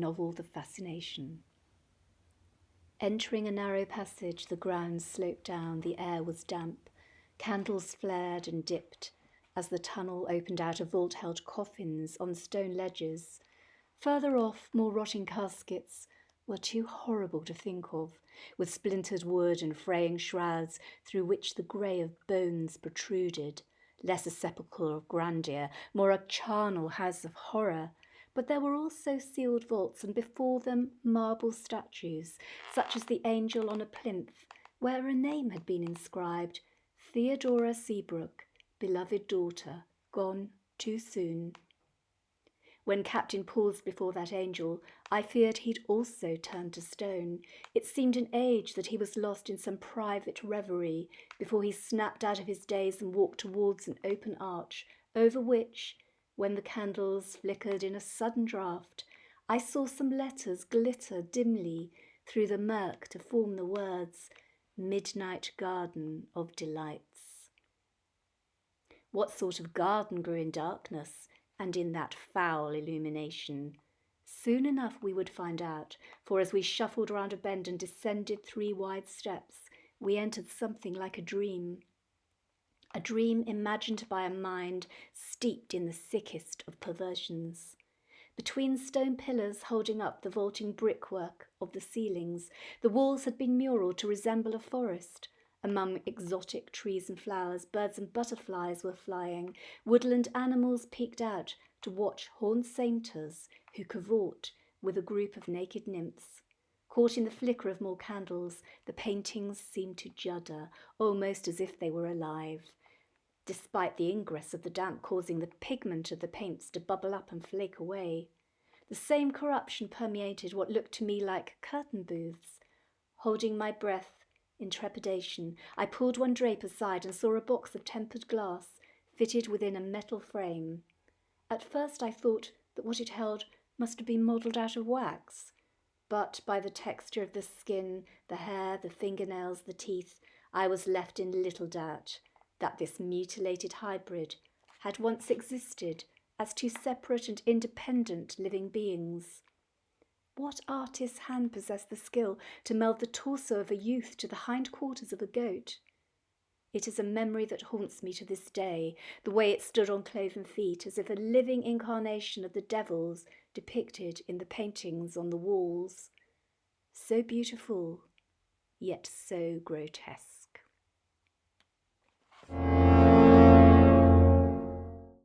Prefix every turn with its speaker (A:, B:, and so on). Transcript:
A: novel The Fascination. Entering a narrow passage, the ground sloped down, the air was damp. Candles flared and dipped as the tunnel opened out. A vault held coffins on stone ledges. Further off, more rotting caskets were too horrible to think of, with splintered wood and fraying shrouds through which the grey of bones protruded, less a sepulchre of grandeur, more a charnel house of horror. But there were also sealed vaults, and before them marble statues, such as the angel on a plinth, where a name had been inscribed: Theodora Seabrook, beloved daughter, gone too soon. When Captain paused before that angel, I feared he'd also turned to stone. It seemed an age that he was lost in some private reverie before he snapped out of his daze and walked towards an open arch, over which, when the candles flickered in a sudden draught, I saw some letters glitter dimly through the murk to form the words, Midnight Garden of Delights. What sort of garden grew in darkness and in that foul illumination? Soon enough we would find out, for as we shuffled round a bend and descended 3 wide steps, we entered something like a dream imagined by a mind steeped in the sickest of perversions. Between stone pillars holding up the vaulting brickwork of the ceilings, the walls had been muralled to resemble a forest. Among exotic trees and flowers, birds and butterflies were flying. Woodland animals peeked out to watch horned satyrs who cavort with a group of naked nymphs. Caught in the flicker of more candles, the paintings seemed to judder, almost as if they were alive, despite the ingress of the damp causing the pigment of the paints to bubble up and flake away. The same corruption permeated what looked to me like curtain booths. Holding my breath in trepidation, I pulled one drape aside and saw a box of tempered glass fitted within a metal frame. At first I thought that what it held must have been modelled out of wax, but by the texture of the skin, the hair, the fingernails, the teeth, I was left in little doubt that this mutilated hybrid had once existed as 2 separate and independent living beings. What artist's hand possessed the skill to meld the torso of a youth to the hindquarters of a goat? It is a memory that haunts me to this day, the way it stood on cloven feet, as if a living incarnation of the devils depicted in the paintings on the walls. So beautiful, yet so grotesque.